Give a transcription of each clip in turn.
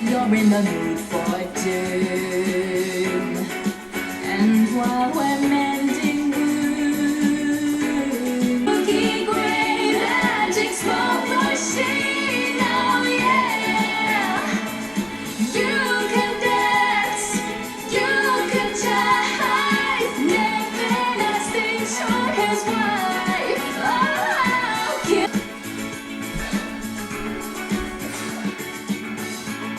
you're in the mood for doom. And while we're mending wounds, cookie grey magic smoke machine, oh yeah. You can dance, you can jive, never lasting short his wife.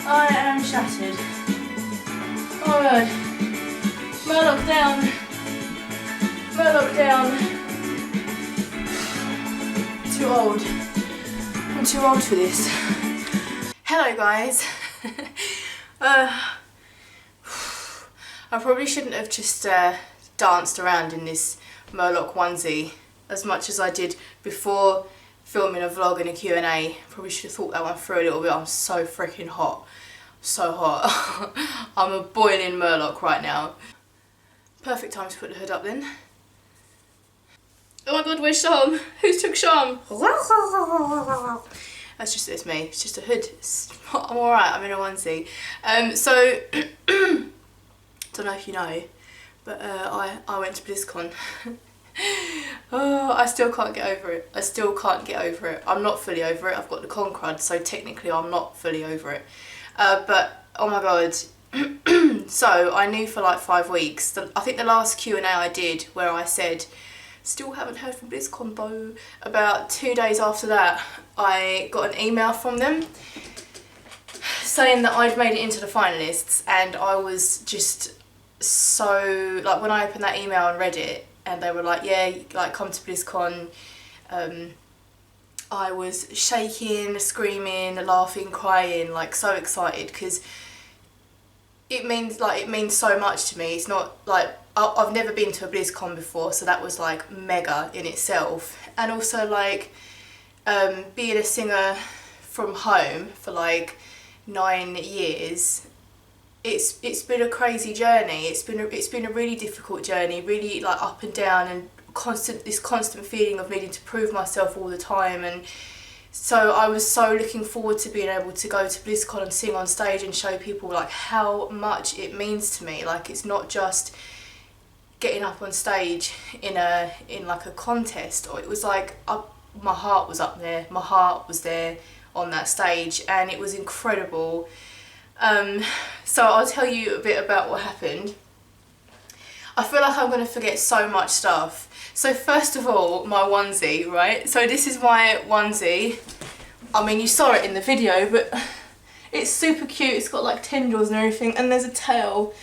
Oh, I am shattered. Oh my god. Murloc down. Murloc down. Too old. I'm too old for this. Hello guys. I probably shouldn't have just danced around in this Murloc onesie as much as I did before filming a vlog and a Q&A. Probably should have thought that one through a little bit. I'm so freaking hot. So hot. I'm a boiling Murloc right now. Perfect time to put the hood up then. Oh my god, where's Sharm? Who's took Sharm? That's just, it's me. It's just a hood. I'm alright, I'm in a onesie. So, don't know if you know, but I went to BLIZZCON. Oh, I still can't get over it. I still can't get over it. I'm not fully over it. I've got the con crud, so technically I'm not fully over it. But, oh my god. So, I knew for like 5 weeks. I think the last Q&A I did where I said, still haven't heard from BLIZZCON though. About 2 days after that, I got an email from them saying that I'd made it into the finalists, and I was just so, like, when I opened that email and read it, and they were like, yeah, like, come to BLIZZCON, I was shaking, screaming, laughing, crying, like, so excited, because it means so much to me. It's not, like, I've never been to a BLIZZCON before, so that was, like, mega in itself. And also, like, being a singer from home for, like, 9 years, it's been a crazy journey. It's been a really difficult journey, really, like, up and down, and this constant feeling of needing to prove myself all the time. And so I was so looking forward to being able to go to BLIZZCON and sing on stage and show people, like, how much it means to me. Like, it's not just getting up on stage in like a contest, or it was like my heart was up there, my heart was there on that stage, and it was incredible. So I'll tell you a bit about what happened. I feel like I'm going to forget so much stuff. So first of all, my onesie, right? So this is my onesie. I mean, you saw it in the video, but it's super cute. It's got, like, tendrils and everything, and there's a tail.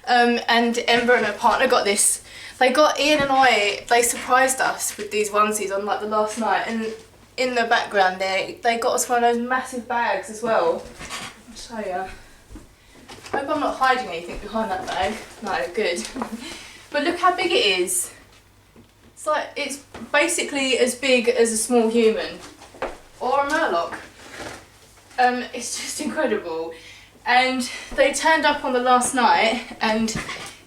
And Ember and her partner got this. They got Ian and I, they surprised us with these onesies on, like, the last night, and in the background there, they got us one of those massive bags as well. I'll show you. I hope I'm not hiding anything behind that bag. No, good. But look how big it is. It's like, it's basically as big as a small human. Or a Murloc. It's just incredible. And they turned up on the last night and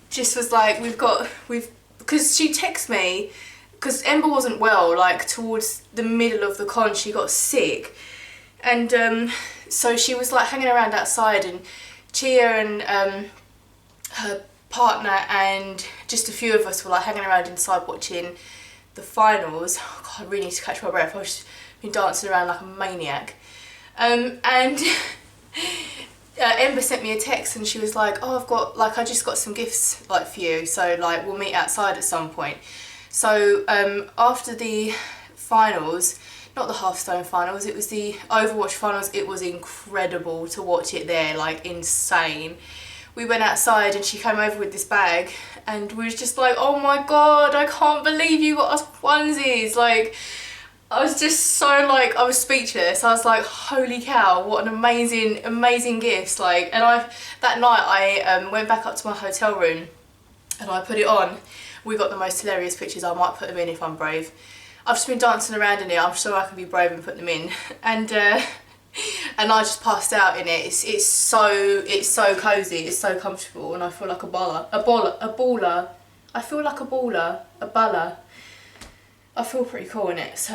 just was like, because she texted me, because Ember wasn't well, like, towards the middle of the con, she got sick. And so she was, like, hanging around outside, and Chia and her partner and just a few of us were, like, hanging around inside watching the finals. Oh God, I really need to catch my breath. I've just been dancing around like a maniac. And Ember sent me a text and she was like, oh, I just got some gifts, like, for you, so, like, we'll meet outside at some point. So after the finals, not the Hearthstone finals, it was the Overwatch finals, it was incredible to watch it there, like, insane. We went outside and she came over with this bag and we was just like, oh my god, I can't believe you got us onesies. Like, I was just so, like, I was speechless. I was like, holy cow, what an amazing gifts. Like, and that night I went back up to my hotel room and I put it on. We got the most hilarious pictures. I might put them in if I'm brave. I've just been dancing around in it. I'm sure I can be brave and put them in. And I just passed out in it. It's so cozy. It's so comfortable, and I feel like a baller. I feel like a baller. A baller. I feel pretty cool in it. So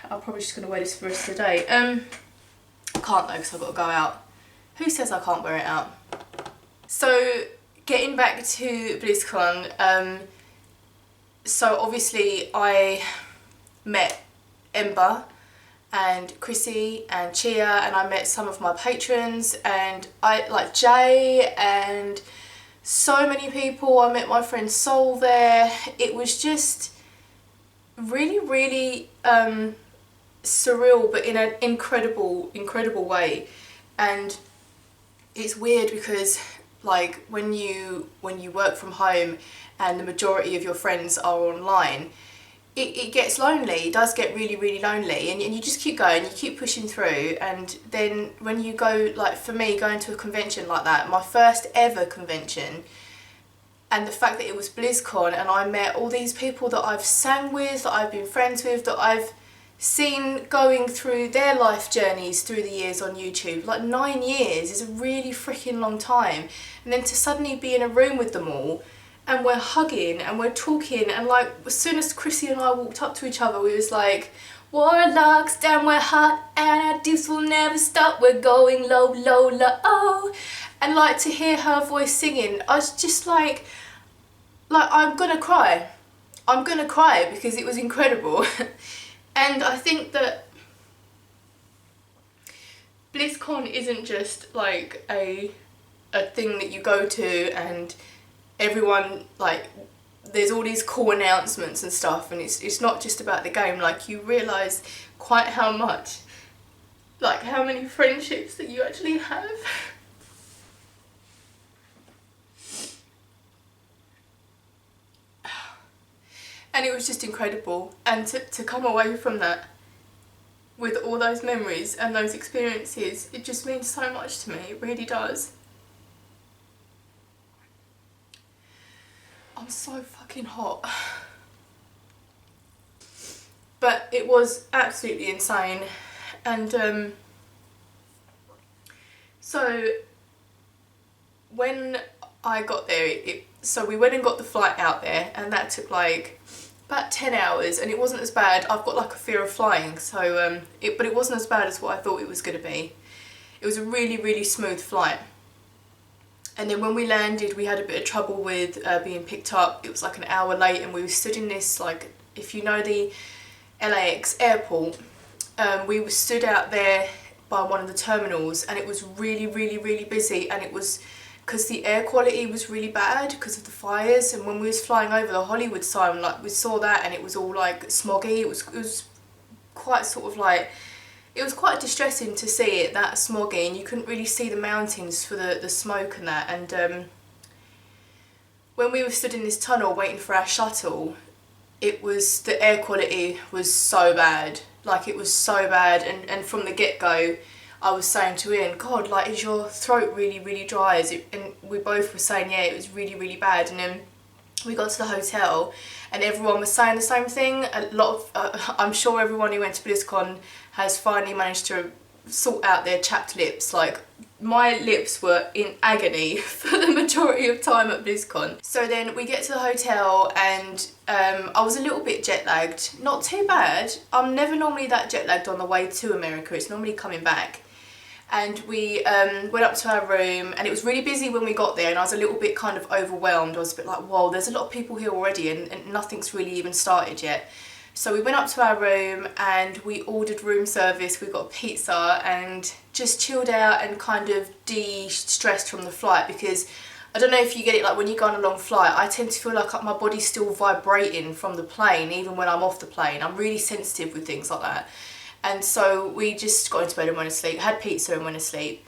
I'm probably just gonna wear this for the rest of the day. I can't though, because I've got to go out. Who says I can't wear it out? So getting back to BLIZZCON, so obviously I met Ember and Chrissy and Chia, and I met some of my patrons, and I like Jay and so many people. I met my friend Sol there. It was just really surreal, but in an incredible way. And it's weird because like when you work from home and the majority of your friends are online, it gets lonely. It does get really lonely, and you just keep going, you keep pushing through. And then when you go, like for me, going to a convention like that, my first ever convention, and the fact that it was BLIZZCON, and I met all these people that I've sang with, that I've been friends with, that I've seen going through their life journeys through the years on YouTube. Like 9 years is a really freaking long time. And then to suddenly be in a room with them all, and we're hugging and we're talking, and like as soon as Chrissy and I walked up to each other, we was like, warlocks, damn we're hot and our deuce will never stop, we're going low, oh. And like to hear her voice singing, I was just like I'm gonna cry because it was incredible. And I think that BLIZZCON isn't just like a thing that you go to and everyone, like, there's all these cool announcements and stuff, and it's not just about the game. Like, you realise quite how much, like how many friendships that you actually have. And it was just incredible, and to come away from that with all those memories and those experiences, it just means so much to me, it really does. I'm so fucking hot. But it was absolutely insane. And so when I got there, so we went and got the flight out there, and that took like about 10 hours, and it wasn't as bad. I've got like a fear of flying, so but it wasn't as bad as what I thought it was going to be. It was a really smooth flight. And then when we landed, we had a bit of trouble with being picked up. It was like an hour late, and we were stood in this, like, if you know the LAX airport, we were stood out there by one of the terminals, and it was really busy, and it was because the air quality was really bad because of the fires. And when we was flying over the Hollywood sign, like, we saw that, and it was all like smoggy. It was quite sort of like, it was quite distressing to see it that smoggy, and you couldn't really see the mountains for the smoke and that. And when we were stood in this tunnel waiting for our shuttle, it was, the air quality was so bad. Like, it was so bad, and from the get-go I was saying to Ian, God, like, is your throat really dry? Is it? And we both were saying, yeah, it was really bad. And then we got to the hotel, and everyone was saying the same thing. A lot of, I'm sure everyone who went to BLIZZCON has finally managed to sort out their chapped lips. Like, my lips were in agony for the majority of time at BLIZZCON. So then we get to the hotel, and I was a little bit jet lagged. Not too bad. I'm never normally that jet lagged on the way to America. It's normally coming back. And we went up to our room, and it was really busy when we got there, and I was a little bit kind of overwhelmed. I was a bit like, whoa, there's a lot of people here already, and nothing's really even started yet. So we went up to our room, and we ordered room service. We got pizza and just chilled out and kind of de-stressed from the flight, because I don't know if you get it, like when you go on a long flight, I tend to feel like my body's still vibrating from the plane even when I'm off the plane. I'm really sensitive with things like that. And so we just got into bed and went to sleep, had pizza and went to sleep.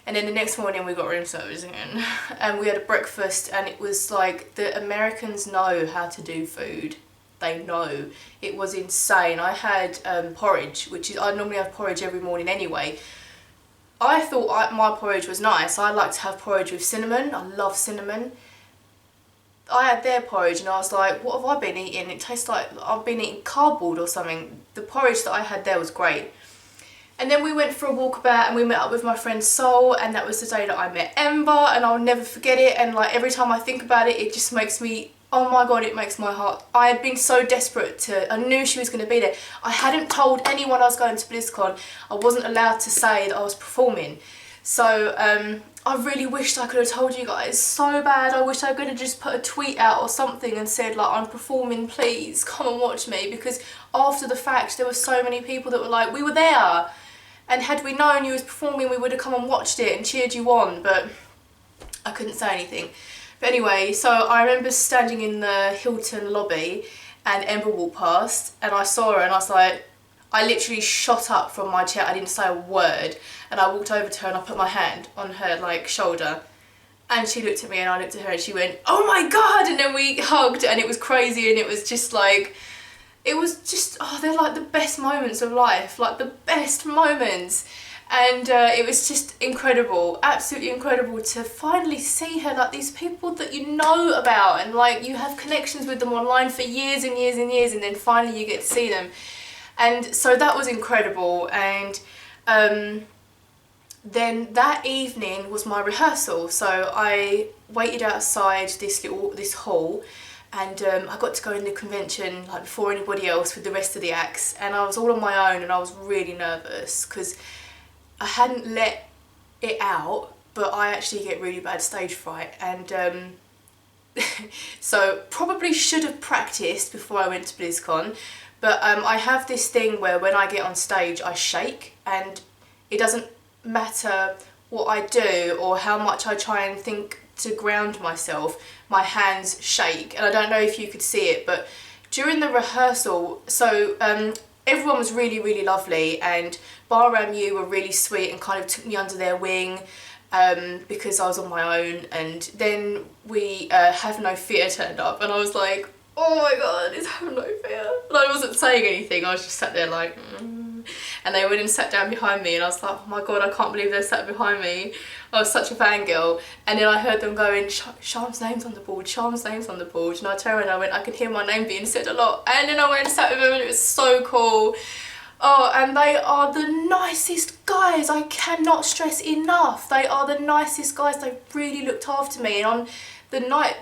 And then the next morning we got room service again, and we had a breakfast, and it was like, the Americans know how to do food. They know. It was insane. I had porridge, which is, I normally have porridge every morning anyway. I thought my porridge was nice. I like to have porridge with cinnamon. I love cinnamon. I had their porridge, and I was like, what have I been eating? It tastes like I've been eating cardboard or something. The porridge that I had there was great. And then we went for a walkabout, and we met up with my friend Sol, and that was the day that I met Ember, and I'll never forget it. And like, every time I think about it, it just makes me, oh my God, it makes my heart. I had been so desperate I knew she was going to be there. I hadn't told anyone I was going to BLIZZCON. I wasn't allowed to say that I was performing. So I really wished I could have told you guys so bad. I wish I could have just put a tweet out or something and said like, I'm performing, please come and watch me, because after the fact there were so many people that were like, we were there, and had we known you was performing we would have come and watched it and cheered you on, but I couldn't say anything. But anyway, so I remember standing in the Hilton lobby and Emma walked past and I saw her and I was like, I literally shot up from my chair, I didn't say a word, and I walked over to her and I put my hand on her like shoulder, and she looked at me and I looked at her and she went, oh my god, and then we hugged and it was crazy, and it was just like, it was just, oh, they're like the best moments of life, like the best moments. And it was just incredible, absolutely incredible to finally see her, like these people that you know about and like you have connections with them online for years and years and years, and then finally you get to see them. And so that was incredible. And then that evening was my rehearsal, so I waited outside this hall, and I got to go in the convention like before anybody else with the rest of the acts, and I was all on my own and I was really nervous because I hadn't let it out, but I actually get really bad stage fright, and so probably should have practiced before I went to BLIZZCON, but I have this thing where when I get on stage I shake, and it doesn't matter what I do or how much I try and think to ground myself, my hands shake, and I don't know if you could see it, but during the rehearsal, so everyone was really, really lovely, and Bar you were really sweet and kind of took me under their wing because I was on my own, and then we Have No Fear turned up, and I was like, oh my god, it's Have No Fear, and I wasn't saying anything, I was just sat there like, and they went and sat down behind me, and I was like, oh my god, I can't believe they sat behind me, I was such a fangirl. And then I heard them going, Sharm's name's on the board, Sharm's name's on the board, and I turned around and I went, I could hear my name being said a lot, and then I went and sat with them and it was so cool. Oh, and they are the nicest guys, I cannot stress enough, they are the nicest guys, they really looked after me. And on the night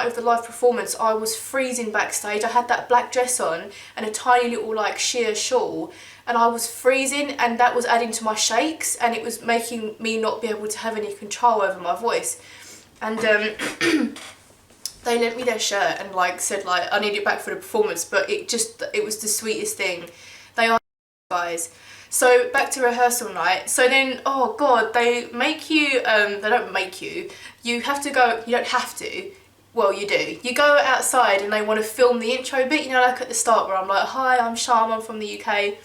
of the live performance, I was freezing backstage. I had that black dress on and a tiny little like sheer shawl, and I was freezing, and that was adding to my shakes, and it was making me not be able to have any control over my voice. And they lent me their shirt and like said like I need it back for the performance, but it was the sweetest thing. They are guys. So back to rehearsal night. So then, oh god, they make you, they don't make you, you have to go, you don't have to, well you do. You go outside and they want to film the intro bit, you know, like at the start where I'm like, hi, I'm Sharm, I'm from the UK.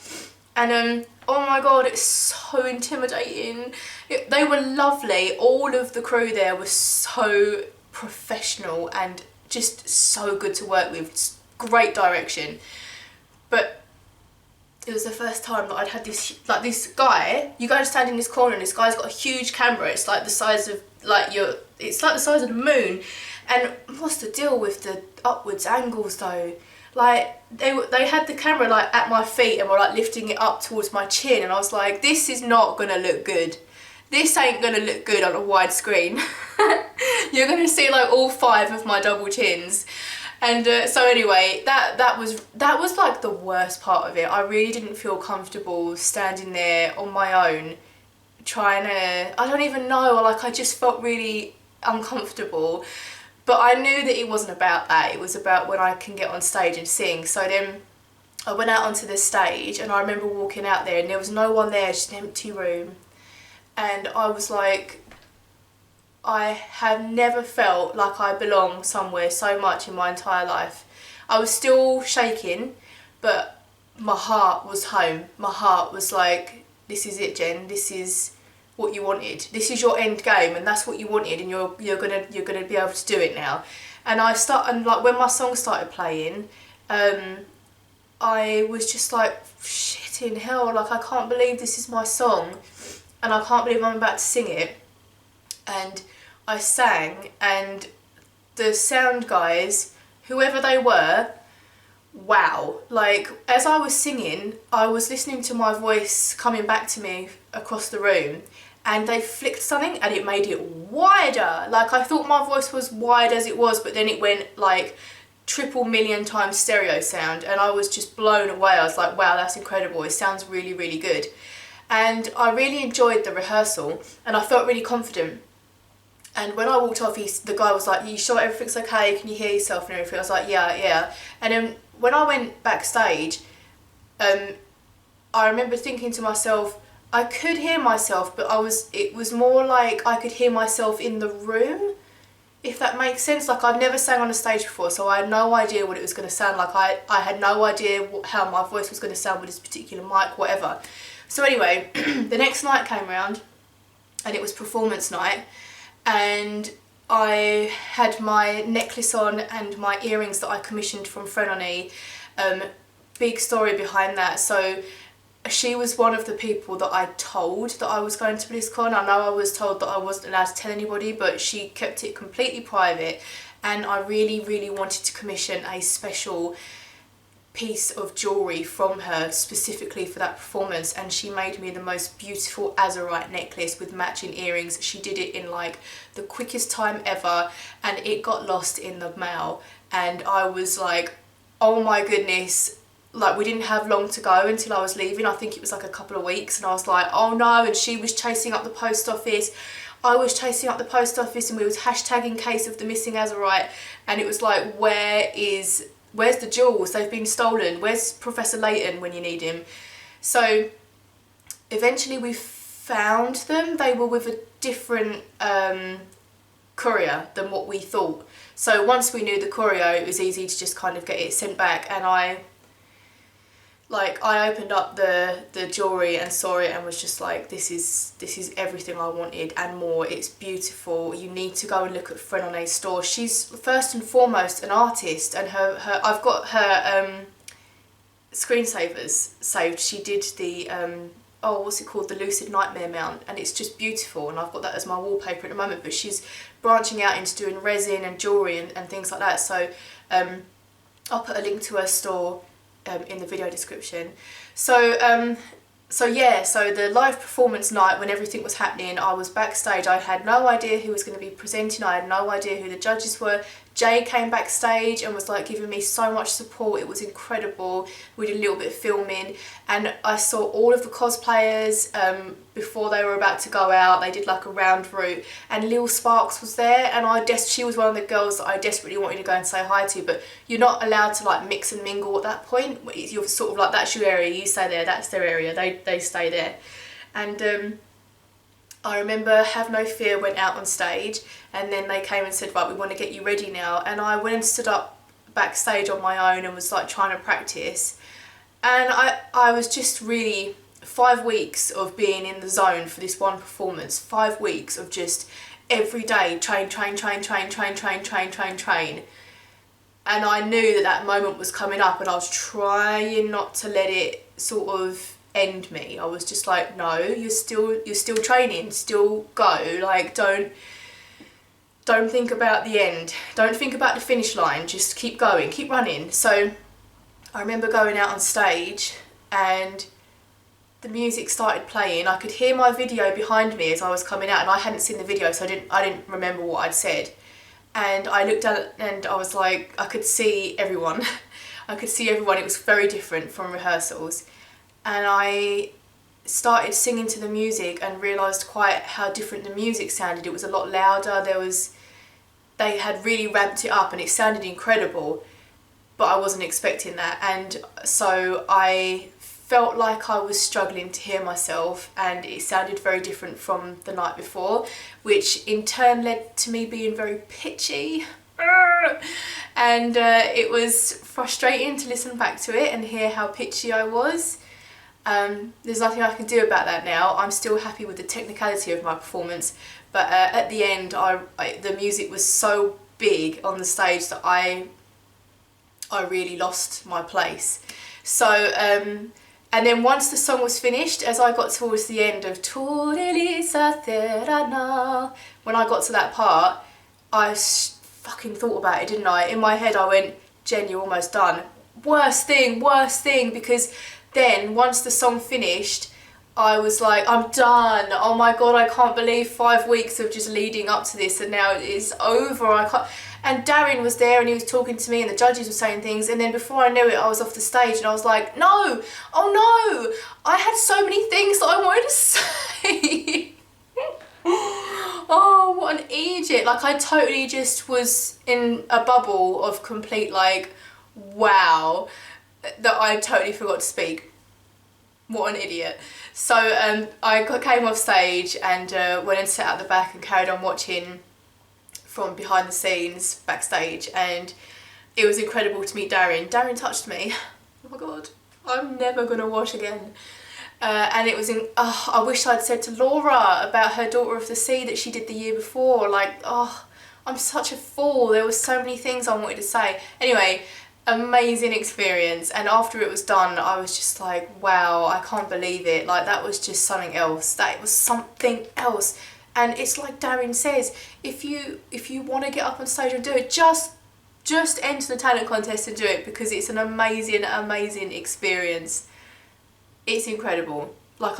And oh my god, it's so intimidating. They were lovely, all of the crew there was so professional and just so good to work with, it's great direction. But it was the first time that I'd had this, like this guy, you go to stand in this corner and this guy's got a huge camera, it's like the size of, like it's like the size of the moon. And what's the deal with the upwards angles though? Like, they had the camera like at my feet and were like lifting it up towards my chin, and I was like, this is not gonna look good. This ain't gonna look good on a wide screen. You're gonna see like all 5 of my double chins. And so anyway, that was like the worst part of it. I really didn't feel comfortable standing there on my own, trying to, I don't even know, like I just felt really uncomfortable. But I knew that it wasn't about that, it was about when I can get on stage and sing. So then I went out onto the stage, and I remember walking out there and there was no one there, just an empty room. And I was like, I have never felt like I belong somewhere so much in my entire life. I was still shaking, but my heart was home. My heart was like, this is it, Jen, this is what you wanted. This is your end game, and that's what you wanted, and you're gonna be able to do it now. And like when my song started playing, I was just like, shit in hell, like I can't believe this is my song, and I can't believe I'm about to sing it. And I sang, and the sound guys, whoever they were, wow, like as I was singing, I was listening to my voice coming back to me across the room, and they flicked something and it made it wider. Like I thought my voice was wide as it was, but then it went like triple million times stereo sound, and I was just blown away. I was like, wow, that's incredible, it sounds really, really good. And I really enjoyed the rehearsal and I felt really confident. And when I walked off, the guy was like, "You sure everything's okay? Can you hear yourself and everything?" I was like, "Yeah, yeah." And then when I went backstage, I remember thinking to myself, I could hear myself, but it was more like I could hear myself in the room, if that makes sense. Like, I've never sang on a stage before, so I had no idea what it was going to sound like. I had no idea how my voice was going to sound with this particular mic, whatever. So anyway, the next night came around, and it was performance night, and I had my necklace on and my earrings that I commissioned from Frenone. Big story behind that. So she was one of the people that I told that I was going to BLIZZCON. I know I was told that I wasn't allowed to tell anybody, but she kept it completely private, and I really, really wanted to commission a special piece of jewellery from her specifically for that performance, and she made me the most beautiful azurite necklace with matching earrings. She did it in like the quickest time ever, and it got lost in the mail, and I was like, oh my goodness. Like, we didn't have long to go until I was leaving. I think it was like a couple of weeks, and I was like, oh no. And she was chasing up the post office, I was chasing up the post office, and we was hashtagging case of the missing azurite, and it was like, where's the jewels? They've been stolen. Where's Professor Layton when you need him? So eventually we found them. They were with a different courier than what we thought. So once we knew the courier, it was easy to just kind of get it sent back, and I opened up the jewellery and saw it and was just like, this is everything I wanted and more. It's beautiful. You need to go and look at Frenone's store. She's first and foremost an artist, and I've got her screensavers saved. She did the what's it called, the Lucid Nightmare mount, and it's just beautiful, and I've got that as my wallpaper at the moment. But she's branching out into doing resin and jewellery and things like that, so I'll put a link to her store in the video description. So the live performance night, when everything was happening, I was backstage. I had no idea who was going to be presenting. I had no idea who the judges were. Jay came backstage and was like giving me so much support. It was incredible. We did a little bit of filming, and I saw all of the cosplayers before they were about to go out. They did like a round route, and Lil Sparks was there, and she was one of the girls that I desperately wanted to go and say hi to, but you're not allowed to like mix and mingle at that point. You're sort of like, that's your area, you stay there, that's their area, they stay there. And I remember Have No Fear went out on stage, and then they came and said, right, we want to get you ready now. And I went and stood up backstage on my own and was like trying to practice. And I was just really 5 weeks of being in the zone for this one performance. 5 weeks of just every day train. And I knew that moment was coming up, and I was trying not to let it sort of end me. I was just like, no, you're still training, still go. Like, don't think about the end, don't think about the finish line, just keep going, keep running. So I remember going out on stage, and the music started playing. I could hear my video behind me as I was coming out, and I hadn't seen the video, so I didn't remember what I'd said. And I looked at it and I was like, I could see everyone. I could see everyone. It was very different from rehearsals. And I started singing to the music and realised quite how different the music sounded. It was a lot louder. They had really ramped it up, and it sounded incredible, but I wasn't expecting that. And so I felt like I was struggling to hear myself, and it sounded very different from the night before, which in turn led to me being very pitchy. And it was frustrating to listen back to it and hear how pitchy I was. There's nothing I can do about that now. I'm still happy with the technicality of my performance, but at the end the music was so big on the stage that I really lost my place. So and then once the song was finished, as I got towards the end of when I got to that part, I fucking thought about it, didn't I? In my head I went, Jen, you're almost done. Worst thing, because then once the song finished, I was like, I'm done. Oh my God, I can't believe 5 weeks of just leading up to this and now it's over. I can't. And Darren was there and he was talking to me and the judges were saying things, and then before I knew it I was off the stage and I was like, no, oh no, I had so many things that I wanted to say. Oh, what an idiot. Like, I totally just was in a bubble of complete, like, wow, that I totally forgot to speak. What an idiot. So I came off stage and went and sat at the back and carried on watching from behind the scenes backstage, and it was incredible to meet Darren. Darren touched me. Oh my God, I'm never gonna wash again. And it was I wish I'd said to Laura about her Daughter of the Sea that she did the year before. Like, oh, I'm such a fool. There were so many things I wanted to say. Anyway, amazing experience, and after it was done I was just like, wow, I can't believe it. Like, that was just something else. That was something else. And it's like Darren says, if you want to get up on stage and do it, just enter the talent contest and do it, because it's an amazing, amazing experience. It's incredible. Like,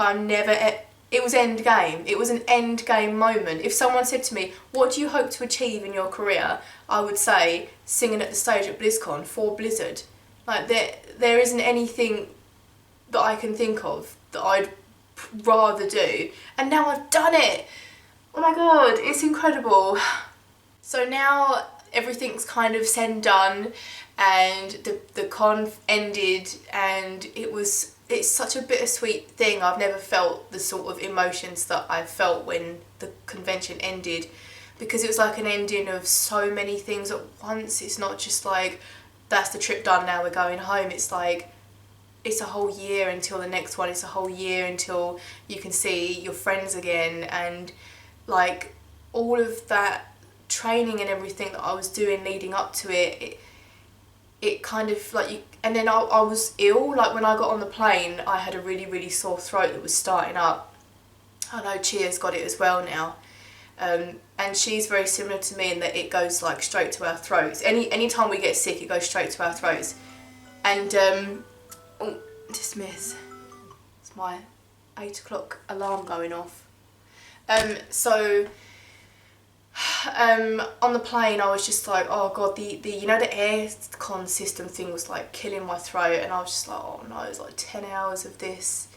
it was end game. It was an end game moment. If someone said to me, what do you hope to achieve in your career? I would say singing at the stage at BLIZZCON for Blizzard. Like, there isn't anything that I can think of that I'd rather do. And now I've done it. Oh my God, it's incredible. So now everything's kind of said and done, and the con ended, and it's such a bittersweet thing. I've never felt the sort of emotions that I felt when the convention ended, because it was like an ending of so many things at once. It's not just like, that's the trip done, now we're going home. It's like, it's a whole year until the next one. It's a whole year until you can see your friends again, and like all of that training and everything that I was doing leading up to it kind of like and then I was ill. Like, when I got on the plane I had a really, really sore throat that was starting up. I know Chia's got it as well now, and she's very similar to me in that it goes like straight to our throats. Any time we get sick, it goes straight to our throats. And oh, dismiss, it's my 8 o'clock alarm going off. So on the plane I was just like, oh God, the you know, the aircon system thing was like killing my throat, and I was just like, oh no, it was like 10 hours of this.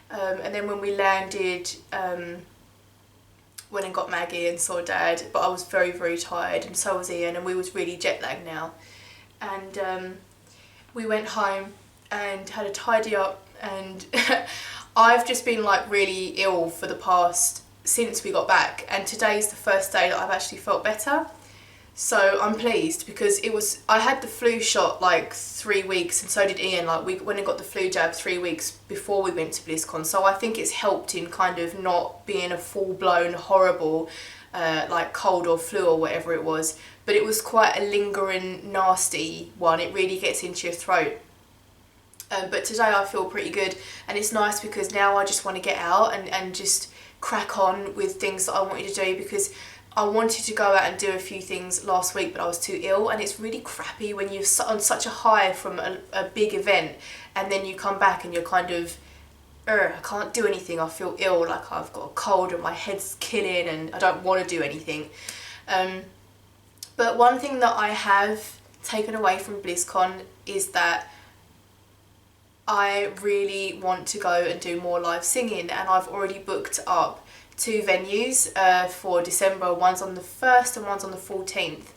And then when we landed, went and got Maggie and saw Dad, but I was very, very tired, and so was Ian, and we was really jet lagged now. And we went home and had a tidy up, and I've just been like really ill for the past, since we got back, and today's the first day that I've actually felt better. So I'm pleased, because I had the flu shot like 3 weeks, and so did Ian. Like, we went and got the flu jab 3 weeks before we went to BLIZZCON, so I think it's helped in kind of not being a full-blown horrible like cold or flu or whatever it was, but it was quite a lingering nasty one. It really gets into your throat. But today I feel pretty good, and it's nice because now I just want to get out and just crack on with things that I wanted to do, because I wanted to go out and do a few things last week, but I was too ill, and it's really crappy when you're on such a high from a big event, and then you come back and you're kind of, I can't do anything, I feel ill, like I've got a cold and my head's killing and I don't want to do anything. But one thing that I have taken away from BLIZZCON is that I really want to go and do more live singing, and I've already booked up 2 venues for December. One's on the 1st and one's on the 14th,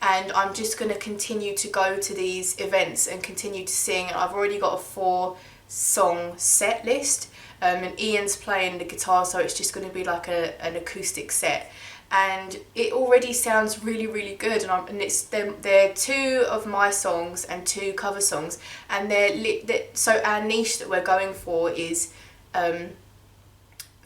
and I'm just going to continue to go to these events and continue to sing. And I've already got a 4-song set list, and Ian's playing the guitar, so it's just going to be like an acoustic set. And it already sounds really, really good, and they're 2 of my songs and 2 cover songs, and so our niche that we're going for is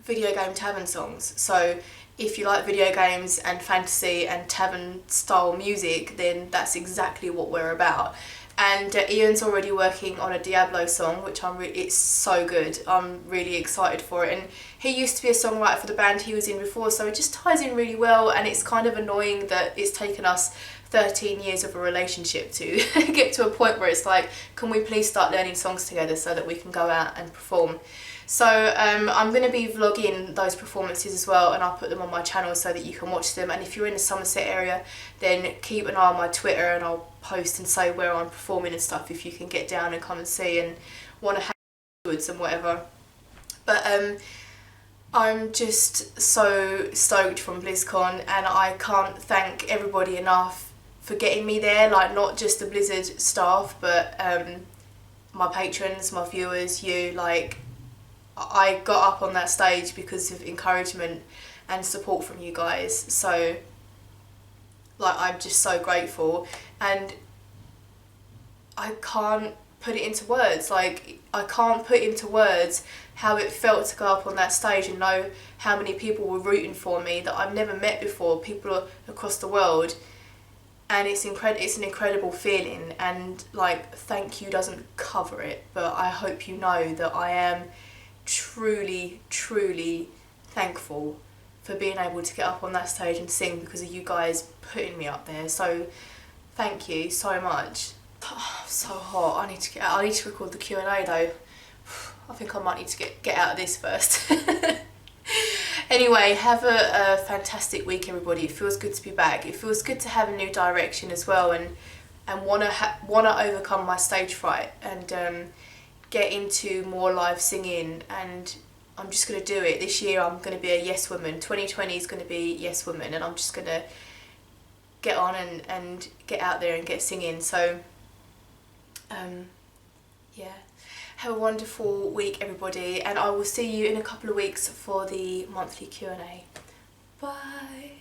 video game tavern songs. So if you like video games and fantasy and tavern style music, then that's exactly what we're about. And Ian's already working on a Diablo song, which it's so good. I'm really excited for it. And he used to be a songwriter for the band he was in before, so it just ties in really well. And it's kind of annoying that it's taken us 13 years of a relationship to get to a point where it's like, can we please start learning songs together so that we can go out and perform? So I'm going to be vlogging those performances as well, and I'll put them on my channel so that you can watch them. And if you're in the Somerset area, then keep an eye on my Twitter, and I'll post and say where I'm performing and stuff if you can get down and come and see and want to hang afterwards and whatever. But I'm just so stoked from BLIZZCON, and I can't thank everybody enough for getting me there, like not just the Blizzard staff, but my patrons, my viewers, you. Like, I got up on that stage because of encouragement and support from you guys, so like I'm just so grateful, and I can't put it into words. Like, I can't put into words how it felt to go up on that stage and know how many people were rooting for me that I've never met before, people across the world. And it's an incredible feeling, and like, thank you doesn't cover it, but I hope you know that I am truly, truly thankful for being able to get up on that stage and sing because of you guys putting me up there. So thank you so much. Oh, so hot. I need to get out. I need to record the Q&A though. I think I might need to get out of this first. Anyway, have a fantastic week, everybody. It feels good to be back. It feels good to have a new direction as well, and wanna overcome my stage fright and get into more live singing. And I'm just gonna do it this year. I'm gonna be a yes woman. 2020 is gonna be yes woman, and I'm just gonna get on and get out there and get singing. So yeah, have a wonderful week, everybody, and I will see you in a couple of weeks for the monthly Q&A. Bye.